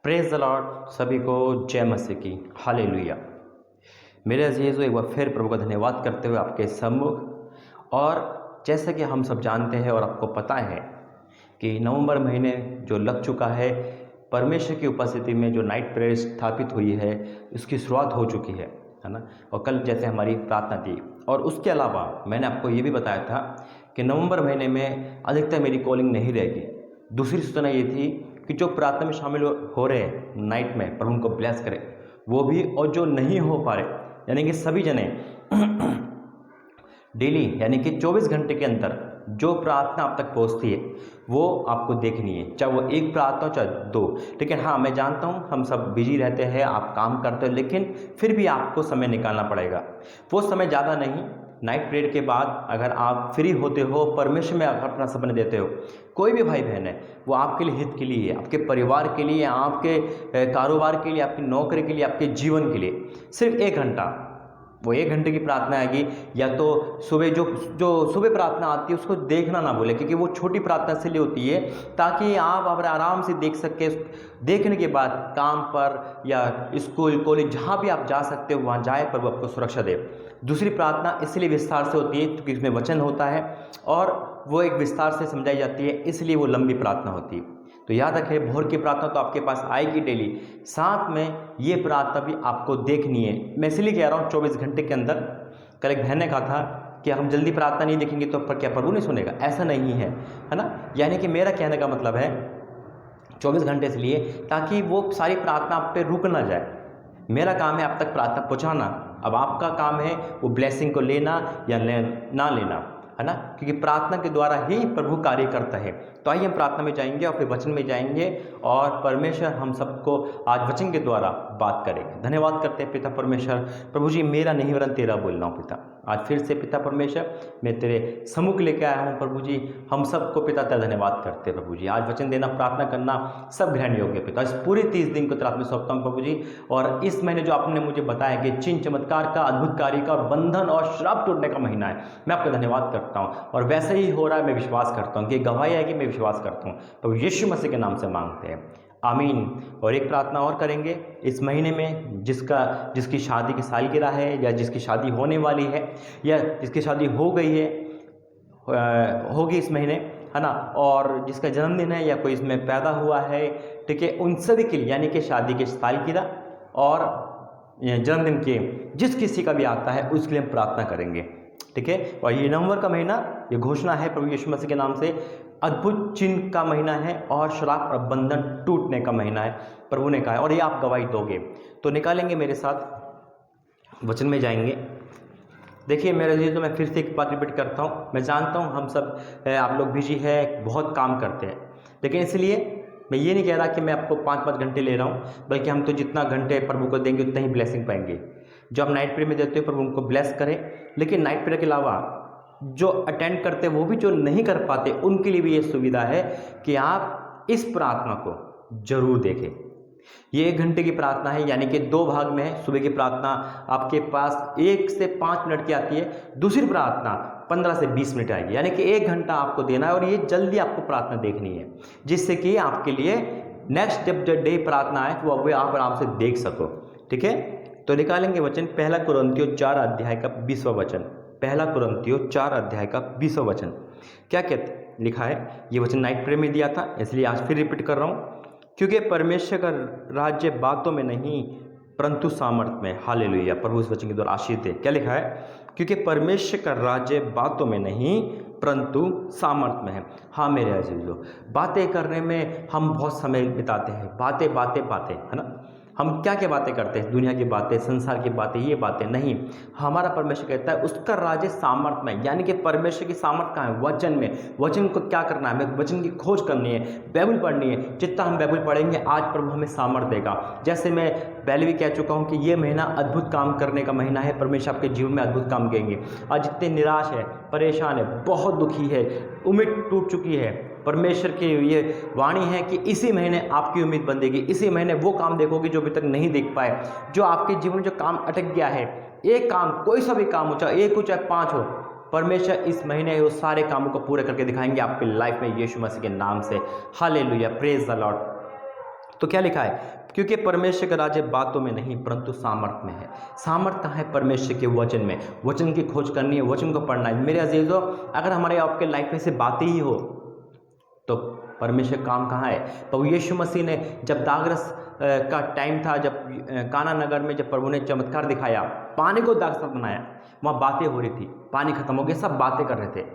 Praise the Lord. सभी को जय मसीह की। हालेलुया। मेरे अजीज़ों, एक बार फिर प्रभु का धन्यवाद करते हुए आपके सम्मुख। और जैसा कि हम सब जानते हैं और आपको पता है कि नवंबर महीने जो लग चुका है, परमेश्वर की उपस्थिति में जो नाइट प्रेयर स्थापित हुई है उसकी शुरुआत हो चुकी है ना। और कल जैसे हमारी प्रार्थना थी, और उसके अलावा मैंने आपको ये भी बताया था कि नवंबर महीने में अधिकतर मेरी कॉलिंग नहीं रहेगी। दूसरी सूचना ये थी कि जो प्रार्थना में शामिल हो रहे हैं नाइट में, पर उनको ब्लेस करें वो भी, और जो नहीं हो पा रहे यानी कि सभी जने डेली यानी कि 24 घंटे के अंदर जो प्रार्थना आप तक पहुंचती है वो आपको देखनी है, चाहे वो एक प्रार्थना हो चाहे दो। लेकिन हाँ, मैं जानता हूँ हम सब बिजी रहते हैं, आप काम करते हो, लेकिन फिर भी आपको समय निकालना पड़ेगा। वो समय ज़्यादा नहीं, नाइट प्रेयर के बाद अगर आप फ्री होते हो, परमेश्वर में अपना समय देते हो, कोई भी भाई बहन है, वो आपके लिए हित के लिए है, आपके परिवार के लिए, आपके कारोबार के लिए, आपकी नौकरी के लिए, आपके जीवन के लिए सिर्फ 1 घंटा, वो 1 घंटे की प्रार्थना आएगी। या तो सुबह जो सुबह प्रार्थना आती है उसको देखना ना भूले, क्योंकि वो छोटी प्रार्थना इसलिए होती है ताकि आप अब आराम से देख सके। देखने के बाद काम पर या स्कूल कॉलेज जहाँ भी आप जा सकते हो वहाँ जाए, पर वो आपको सुरक्षा दे। दूसरी प्रार्थना इसलिए विस्तार से होती है क्योंकि इसमें वचन होता है और वो एक विस्तार से समझाई जाती है, इसलिए वो लंबी प्रार्थना होती है। तो याद रखें, भोर की प्रार्थना तो आपके पास आएगी डेली, साथ में ये प्रार्थना भी आपको देखनी है। मैं इसलिए कह रहा हूँ 24 घंटे के अंदर। कल एक बहन ने कहा था कि हम जल्दी प्रार्थना नहीं देखेंगे तो पर क्या प्रभु नहीं सुनेगा? ऐसा नहीं है, है ना। यानी कि मेरा कहने का मतलब है 24 घंटे इसलिए ताकि वो सारी प्रार्थना आप पे रुक ना जाए। मेरा काम है आप तक प्रार्थना पहुँचाना, अब आपका काम है वो ब्लेसिंग को लेना या ना लेना, है ना, क्योंकि प्रार्थना के द्वारा ही प्रभु कार्य करता है। तो आइए हम प्रार्थना में जाएंगे और फिर वचन में जाएंगे और परमेश्वर हम सबको आज वचन के द्वारा बात करेंगे। धन्यवाद करते हैं पिता परमेश्वर। प्रभु जी, मेरा नहीं वरन तेरा बोल रहा हूँ पिता। आज फिर से पिता परमेश्वर मैं तेरे सम्मुख लेके आया हूँ प्रभु जी। हम सबको पिता तेरा धन्यवाद करते हैं प्रभु जी। आज वचन देना, प्रार्थना करना सब ग्रहण योग्य पिता। इस पूरे 30 दिन को तेरे हाथ में सौंपता हूँ प्रभु जी। और इस महीने जो आपने मुझे बताया कि चिन्ह चमत्कार का, अद्भुत कार्य का, बंधन और श्राप तोड़ने का महीना है, मैं आपका धन्यवाद करता हूँ। और वैसे ही हो रहा है, मैं विश्वास करता हूँ कि गवाही है कि मैं विश्वास करता हूँ। प्रभु यीशु मसीह के नाम से मांगते हैं, आमीन। और एक प्रार्थना और करेंगे इस महीने में, जिसकी शादी की सालगिरह है या जिसकी शादी होने वाली है या जिसकी शादी हो गई है, होगी इस महीने, है ना, और जिसका जन्मदिन है या कोई इसमें पैदा हुआ है, ठीक है, उन सभी के लिए, यानी कि शादी की सालगिरह और जन्मदिन के जिस किसी का भी आता है उसके लिए हम प्रार्थना करेंगे, ठीक है। और ये नवंबर का महीना, ये घोषणा है प्रभु यीशु मसीह के नाम से, अद्भुत चिन्ह का महीना है और श्राप और बंधन टूटने का महीना है, प्रभु ने कहा है, और ये आप गवाही दोगे। तो निकालेंगे मेरे साथ, वचन में जाएंगे। देखिए मेरे लिए, तो मैं फिर से एक बात रिपीट करता हूँ, मैं जानता हूँ हम सब आप लोग बिजी है, बहुत काम करते हैं, लेकिन इसलिए मैं ये नहीं कह रहा कि मैं आपको 5-5 घंटे ले रहा हूँ, बल्कि हम तो जितना घंटे प्रभु को देंगे उतना ही ब्लेसिंग पाएंगे। जो हम नाइट प्रेयर में देते हो प्रभु उनको ब्लेस करें, लेकिन नाइट प्रेयर के अलावा जो अटेंड करते हैं वो भी जो नहीं कर पाते उनके लिए भी ये सुविधा है कि आप इस प्रार्थना को जरूर देखें। ये 1 घंटे की प्रार्थना है, यानी कि 2 भाग में है। सुबह की प्रार्थना आपके पास 1 से 5 मिनट की आती है, दूसरी प्रार्थना 15 से 20 मिनट आएगी, यानी कि 1 घंटा आपको देना है। और ये जल्दी आपको प्रार्थना देखनी है, जिससे कि आपके लिए नेक्स्ट जब डे प्रार्थना आए तो वो आप आराम से देख सको, ठीक है। तो निकालेंगे वचन, 1 कुरिन्थियों 4 अध्याय का 20वां वचन। 1 कुरिन्थियों 4 अध्याय का 20वां वचन क्या कहते लिखा है? ये वचन नाइट प्रेयर में दिया था, इसलिए आज फिर रिपीट कर रहा हूँ। क्योंकि परमेश्वर का राज्य बातों में नहीं परंतु सामर्थ्य में। हालेलुया। प्रभु इस वचन के द्वारा आशीष दे। क्या लिखा है? क्योंकि परमेश्वर का राज्य बातों में नहीं परंतु सामर्थ्य में है। हाँ मेरे अजीजों, बातें करने में हम बहुत समय बिताते हैं, बातें बातें बातें, है ना। हम क्या क्या बातें करते हैं? दुनिया की बातें, संसार की बातें, ये बातें नहीं। हमारा परमेश्वर कहता है उसका राज्य सामर्थ्य में, यानी कि परमेश्वर की सामर्थ्य कहाँ है? वचन में। वचन को क्या करना है? हमें वचन की खोज करनी है, बाइबल पढ़नी है। जितना हम बाइबल पढ़ेंगे आज प्रभु हमें सामर्थ्य देगा। जैसे मैं पहले भी कह चुका हूँ कि ये महीना अद्भुत काम करने का महीना है। परमेश्वर आपके जीवन में अद्भुत काम करेंगे। आज जितने निराश है, परेशान है, बहुत दुखी है, उम्मीद टूट चुकी है, परमेश्वर की ये वाणी है कि इसी महीने आपकी उम्मीद बंधेगी। इसी महीने वो काम देखोगे जो अभी तक नहीं देख पाए, जो आपके जीवन में जो काम अटक गया है। एक काम, कोई सा भी काम हो, चाहे 1 हो चाहे 5 हो, परमेश्वर इस महीने वो सारे कामों को पूरे करके दिखाएंगे आपकी लाइफ में, यीशु मसीह के नाम से। Hallelujah, praise the Lord. तो क्या लिखा है, क्योंकि परमेश्वर का राज्य बातों में नहीं परंतु सामर्थ्य में है। सामर्थ्य कहाँ है? परमेश्वर के वचन में। वचन की खोज करनी है, वचन को पढ़ना है। मेरे अजीजों, अगर हमारे आपके लाइफ में से बातें ही हो तो परमेश्वर काम कहाँ है? प्रभु यीशु मसीह ने जब दाखरस का टाइम था, जब काना नगर में जब प्रभु ने चमत्कार दिखाया, पानी को दाखरस बनाया, वहाँ बातें हो रही थी, पानी खत्म हो गया, सब बातें कर रहे थे।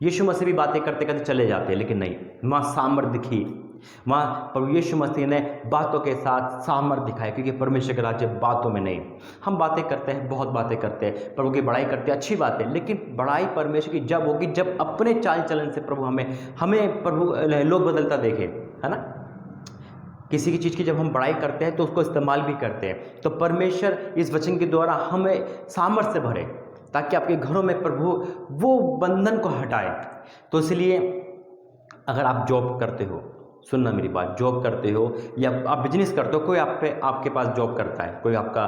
यीशु मसीह भी बातें करते करते चले जाते, लेकिन नहीं, वहाँ सामर्थ दिखी। वहाँ प्रभु यीशु मसीह ने बातों के साथ सामर्थ दिखाया, क्योंकि परमेश्वर का राज्य बातों में नहीं। हम बातें करते हैं, बहुत बातें करते हैं, प्रभु की बड़ाई करते हैं, अच्छी बात है, लेकिन बड़ाई परमेश्वर की जब होगी जब अपने चाल चलन से प्रभु हमें प्रभु लोग बदलता देखे, है ना। किसी की चीज़ की जब हम बड़ाई करते हैं तो उसको इस्तेमाल भी करते हैं। तो परमेश्वर इस वचन के द्वारा हमें सामर्थ्य से भरे, ताकि आपके घरों में प्रभु वो बंधन को हटाए। तो इसलिए अगर आप जॉब करते हो, सुनना मेरी बात, जॉब करते हो या आप बिजनेस करते हो, कोई आपके पास जॉब करता है, कोई आपका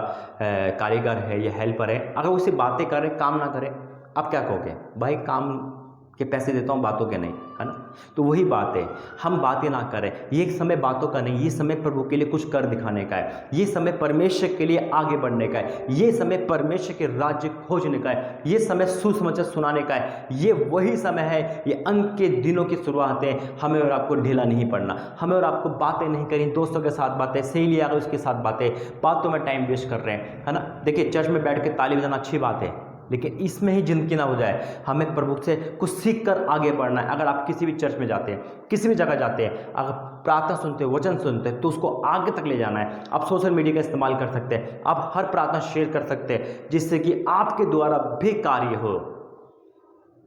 कारीगर है या हेल्पर है, अगर वो सिर्फ बातें करे, काम ना करे, आप क्या कहोगे? भाई काम के पैसे देता हूँ, बातों के नहीं, है ना। तो वही बात है, हम बातें ना करें। ये समय बातों का नहीं, ये समय प्रभु के लिए कुछ कर दिखाने का है, ये समय परमेश्वर के लिए आगे बढ़ने का है, ये समय परमेश्वर के राज्य खोजने का है, ये समय सुसमाचार सुनाने का है। ये वही समय है, ये अंत के दिनों की शुरुआत है। हमें और आपको ढीला नहीं पड़ना, हमें और आपको बातें नहीं करनी, दोस्तों के साथ बातें, सहेली यारों उसके साथ बातें, बातों में टाइम वेस्ट कर रहे हैं, है ना। देखिए, चर्च में बैठ के ताली बजाना अच्छी बात है, लेकिन इसमें ही जिंदगी ना हो जाए। हमें प्रभु से कुछ सीख कर आगे बढ़ना है। अगर आप किसी भी चर्च में जाते हैं, किसी भी जगह जाते हैं, अगर प्रार्थना सुनते हो, वचन सुनते हैं, तो उसको आगे तक ले जाना है। आप सोशल मीडिया का इस्तेमाल कर सकते हैं, आप हर प्रार्थना शेयर कर सकते हैं, जिससे कि आपके द्वारा भी कार्य हो।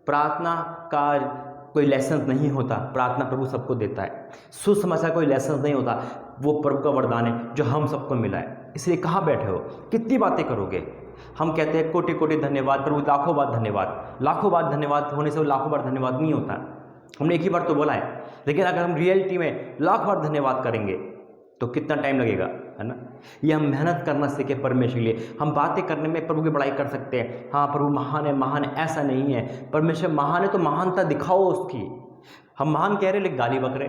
प्रार्थना का कोई लेसन नहीं होता, प्रार्थना प्रभु सबको देता है। सुसमाचार कोई लेसन नहीं होता, वो प्रभु का वरदान है जो हम सबको मिला है। इसलिए कहाँ बैठे हो, कितनी बातें करोगे? हम कहते हैं कोटि कोटि धन्यवाद प्रभु, लाखों बार धन्यवाद। लाखों बार धन्यवाद होने से लाखों बार धन्यवाद नहीं होता, हमने एक ही बार तो बोला है। लेकिन अगर हम रियलिटी में लाख बार धन्यवाद करेंगे तो कितना टाइम लगेगा, है ना। ये हम मेहनत करना सीखे परमेश्वर के लिए। हम बातें करने में प्रभु की बड़ाई कर सकते हैं, हाँ प्रभु महान है, महान है, ऐसा नहीं है। परमेश्वर महान है तो महानता दिखाओ उसकी। हम महान कह रहे लेकिन गाली बक रहे,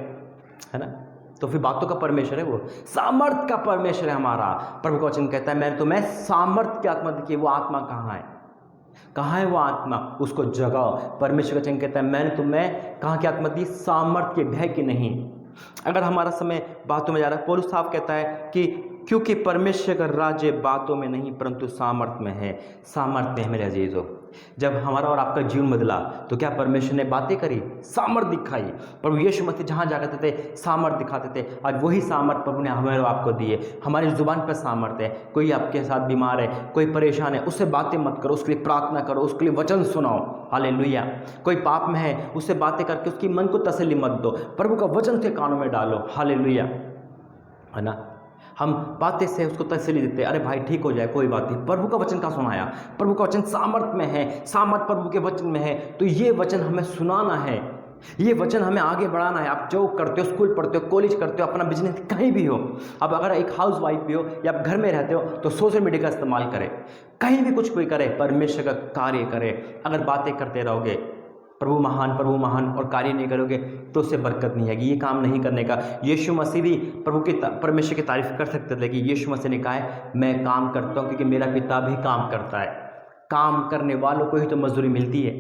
है ना। तो फिर बातों का परमेश्वर है, वो सामर्थ का परमेश्वर है हमारा। प्रभु का वचन कहता है मैंने तुम्हें सामर्थ की आत्मा दी। वो आत्मा कहाँ है? कहाँ है वो आत्मा? उसको जगाओ। परमेश्वर का वचन कहता है मैंने तुम्हें कहाँ की आत्मा दी? सामर्थ के, भय की नहीं। अगर हमारा समय बातों में जा रहा है, पौलुस साहब कहता है कि क्योंकि परमेश्वर का राज्य बातों में नहीं परंतु सामर्थ्य में है। सामर्थ्य में मेरे अजीजों, जब हमारा और आपका जीवन बदला तो क्या परमेश्वर ने बातें करी? सामर्थ्य दिखाई। प्रभु यीशु मसीह जहाँ जाते थे सामर्थ्य दिखाते थे। आज वही सामर्थ्य प्रभु ने हमें और आपको दिए। हमारी जुबान पर सामर्थ्य है। कोई आपके साथ बीमार है, कोई परेशान है, उससे बातें मत करो, उसके लिए प्रार्थना करो, उसके लिए वचन सुनाओ। हालेलुया। कोई पाप में है, उससे बातें करके उसकी मन को तसल्ली मत दो, प्रभु का वचन के कानों में डालो। हालेलुया, है ना। हम बातें से उसको तसल्ली देते हैं, अरे भाई ठीक हो जाए, कोई बात नहीं। प्रभु का वचन का सुनाया, प्रभु का वचन सामर्थ में है, सामर्थ प्रभु के वचन में है। तो ये वचन हमें सुनाना है, ये वचन हमें आगे बढ़ाना है। आप जो करते हो, स्कूल पढ़ते हो, कॉलेज करते हो, अपना बिजनेस कहीं भी हो, अब अगर एक हाउस वाइफ भी हो या आप घर में रहते हो तो सोशल मीडिया का इस्तेमाल करें। कहीं भी कुछ कोई करे, परमेश्वर का कार्य करे। अगर बातें करते रहोगे प्रभु महान और कार्य नहीं करोगे तो उससे बरकत नहीं आएगी। ये काम नहीं करने का। यीशु मसीह भी प्रभु की परमेश्वर की तारीफ कर सकते थे कि यीशु मसीह ने कहा है मैं काम करता हूँ क्योंकि मेरा पिता भी काम करता है। काम करने वालों को ही तो मजदूरी मिलती है,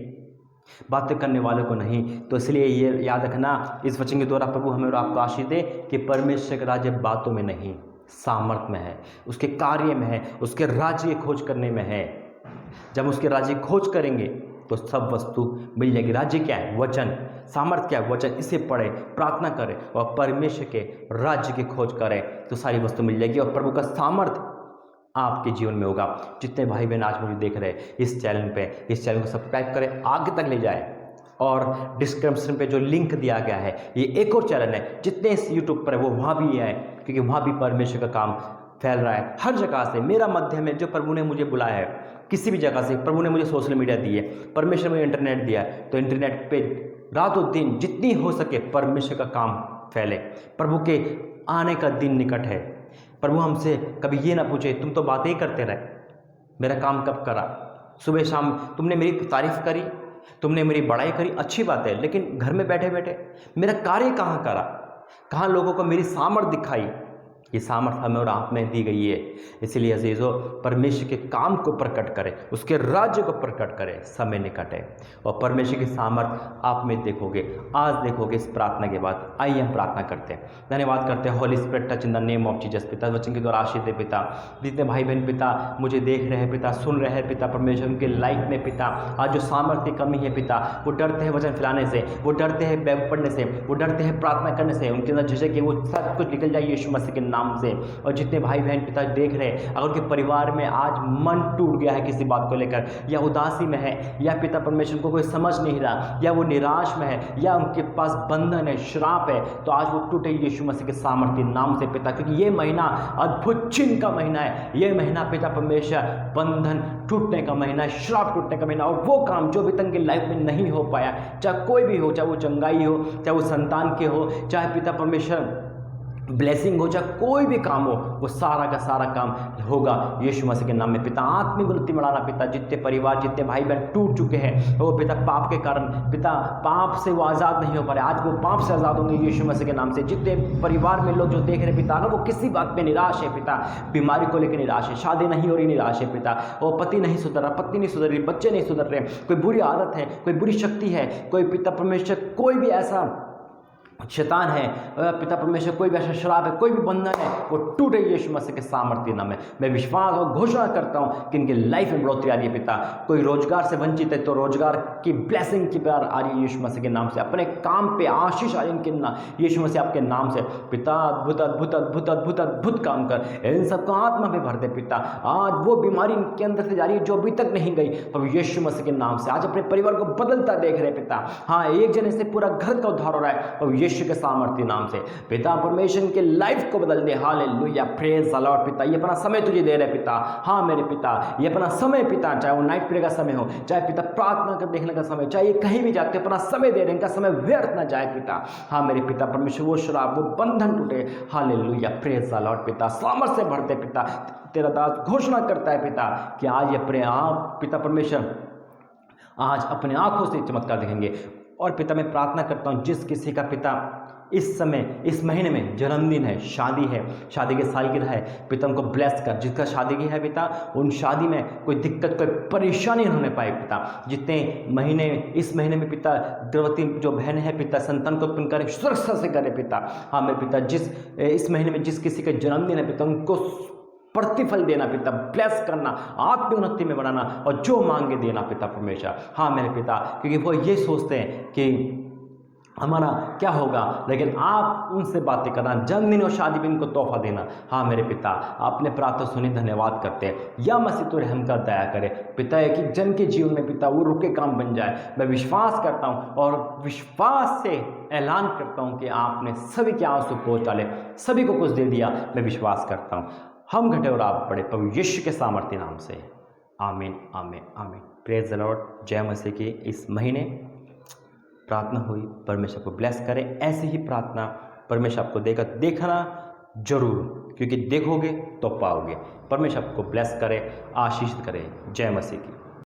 बातें करने वालों को नहीं। तो इसलिए ये याद रखना, इस वचन के द्वारा प्रभु हमें और आपको आशीष दे कि परमेश्वर का राज्य बातों में नहीं, सामर्थ्य में है, उसके कार्य में है, उसके राज्य की खोज करने में है। जब उसके राज्य की खोज करेंगे तो सब वस्तु मिल जाएगी। राज्य क्या है? वचन। सामर्थ्य क्या है? वचन। इसे पढ़े, प्रार्थना करें और परमेश्वर के राज्य की खोज करें तो सारी वस्तु मिल जाएगी और प्रभु का सामर्थ्य आपके जीवन में होगा। जितने भाई बहन आज मुझे देख रहे हैं इस चैनल पे, इस चैनल को सब्सक्राइब करें, आगे तक ले जाए। और डिस्क्रिप्शन पे जो लिंक दिया गया है, ये एक और चैनल है, जितने इस यूट्यूब पर है वो वहाँ भी है, क्योंकि वहाँ भी परमेश्वर का काम फैल रहा है। हर जगह से मेरा माध्यम है, जो प्रभु ने मुझे बुलाया है, किसी भी जगह से प्रभु ने मुझे सोशल मीडिया दी है, परमेश्वर ने इंटरनेट दिया है, तो इंटरनेट पे रातों दिन जितनी हो सके परमेश्वर का काम फैले। प्रभु के आने का दिन निकट है। प्रभु हमसे कभी ये ना पूछे तुम तो बातें ही करते रहे, मेरा काम कब करा? सुबह शाम तुमने मेरी तारीफ करी, तुमने मेरी बड़ाई करी, अच्छी बात है, लेकिन घर में बैठे बैठे मेरा कार्य कहाँ करा? कहाँ लोगों को मेरी सामर्थ दिखाई? ये सामर्थ हमें और आप में दी गई है। इसीलिए अजीजों, परमेश्वर के काम को प्रकट करें, उसके राज्य को प्रकट करें, समय निकट है और परमेश्वर की सामर्थ आप में देखोगे, आज देखोगे इस प्रार्थना के बाद। आइए हम प्रार्थना करते हैं, धन्यवाद करते हैं। Holi spirit touch in the name of Jesus. पिता, वचन के द्वारा आशीष दे पिता, जितने भाई बहन पिता मुझे देख रहे हैं पिता, सुन रहे हैं पिता, परमेश्वर उनके लाइफ में पिता आज जो सामर्थ्य की कमी है पिता, वो डरते हैं वचन फैलाने से, वो डरते हैं बैग पढ़ने से, वो डरते हैं प्रार्थना करने से, उनके अंदर झिझक है, वो सब कुछ निकल जाए यीशु मसीह के नाम से। और जितने भाई बहन पिता देख रहे हैं, अगर उनके परिवार में आज मन टूट गया है किसी बात को लेकर, या उदासी में है, या पिता परमेश्वर को कोई समझ नहीं रहा, या वो निराश में है, या उनके पास बंधन है, श्राप है, तो आज वो टूटे यीशु मसीह के सामर्थ्य नाम से पिता, क्योंकि ये महीना अद्भुत चिन्ह का महीना है। ये महीना पिता परमेश्वर बंधन टूटने का महीना है, श्राप टूटने का महीना, और वो काम जो अभी तक के लाइफ में नहीं हो पाया, चाहे कोई भी हो, चाहे वो चंगाई हो, चाहे वो संतान के हो, चाहे पिता परमेश्वर ब्लेसिंग हो, चाहे कोई भी काम हो, वो सारा का सारा काम होगा यीशु मसीह के नाम में पिता। आत्मिक उन्नति बढ़ाना पिता, जितने परिवार, जितने भाई बहन टूट चुके हैं वो पिता पाप के कारण पिता, पाप से वो आज़ाद नहीं हो पा रहे, आज वो पाप से आज़ाद होंगे यीशु मसीह के नाम से। जितने परिवार में लोग जो देख रहे हैं पिता, अगर वो किसी बात पे निराश है पिता, बीमारी को लेकर निराश है, शादी नहीं हो रही निराश है पिता, वो पति नहीं सुधर रहा, पत्नी नहीं सुधर रही, बच्चे नहीं सुधर रहे, कोई बुरी आदत है, कोई बुरी शक्ति है, कोई पिता परमेश्वर कोई भी ऐसा शैतान है पिता परमेश्वर, कोई भी ऐसा शराब है, कोई भी बंधन है, वो टूटे यीशु मसीह के सामर्थ्य नाम में। मैं विश्वास और घोषणा करता हूँ कि इनकी लाइफ में बढ़ोतरी आ रही है पिता। कोई रोजगार से वंचित है तो रोजगार की ब्लेसिंग की प्यार आ रही है यीशु मसीह के नाम से। अपने काम पे आशीष आ रही है इनके नाम, यीशु मसीह आपके नाम से पिता। अद्भुत अद्भुत अद्भुत अद्भुत अद्भुत काम कर, इन सबको आत्मा में भर दे पिता। आज वो बीमारी इनके अंदर से जा रही है जो अभी तक नहीं गई, पर यीशु मसीह के नाम से आज अपने परिवार को बदलता देख रहे पिता। हाँ, एक जने से पूरा घर का उद्धार हो रहा है और यीशु के सामर्थ्य नाम से पिता परमेश्वर के लाइफ को बदल दे। हालेलुया, प्रेज द लॉर्ड पिता। ये अपना समय तुझे दे रहे पिता। हाँ मेरे पिता, ये अपना समय पिता, चाहे वो नाइट प्रे का समय हो, चाहे पिता प्रार्थना कर देखने का समय, चाहे ये कहीं भी जाते अपना समय दे रहे, इनका समय व्यर्थ ना जाए पिता। हाँ मेरे पिता परमेश्वर, वो शराब, वो बंधन टूटे। हालेलुया, प्रेज द लॉर्ड पिता। सामर्थ से भरते पिता। तेरा दास घोषणा करता है पिता कि आज ये अपने आप पिता परमेश्वर आज अपने आंखों से चमत्कार देखेंगे। और पिता मैं प्रार्थना करता हूँ जिस किसी का पिता इस समय इस महीने में जन्मदिन है, शादी है, शादी की सालगिरह है पिता, उनको ब्लेस कर। जिसका शादी की है पिता, उन शादी में कोई दिक्कत कोई परेशानी नहीं होने पाए पिता। जितने महीने इस महीने में पिता गर्भवती जो बहन है पिता, संतान को उत्पन्न करे, सुरक्षा से करे पिता। हाँ मेरे पिता, जिस इस महीने में जिस किसी का जन्मदिन है पिता, उनको प्रतिफल देना पिता, ब्लेस करना, आत्मिक उन्नति में बढ़ाना और जो मांगे देना पिता परमेश्वर। हाँ मेरे पिता, क्योंकि वो ये सोचते हैं कि हमारा क्या होगा, लेकिन आप उनसे बातें करना, जन्मदिन और शादी में इनको तोहफा देना। हाँ मेरे पिता, आपने प्रार्थना सुनी, धन्यवाद करते हैं। या मसीह तो रहम कर दया करे पिता, एक एक जन के जीवन में पिता वो रुके काम बन जाए। मैं विश्वास करता हूँ और विश्वास से ऐलान करता हूँ कि आपने सभी के आंसू पोंछ डाले, सभी को कुछ दे दिया। मैं विश्वास करता हूँ हम घटे और आप बढ़े प्रभु यीशु के सामर्थ्य नाम से। आमीन आमीन आमीन। Praise the Lord. जय मसीह की। इस महीने प्रार्थना हुई, परमेश्वर को ब्लेस करें। ऐसी ही प्रार्थना परमेश्वर आपको देगा, देखना जरूर, क्योंकि देखोगे तो पाओगे। परमेश्वर आपको ब्लेस करे, आशीष करे। जय मसीह की।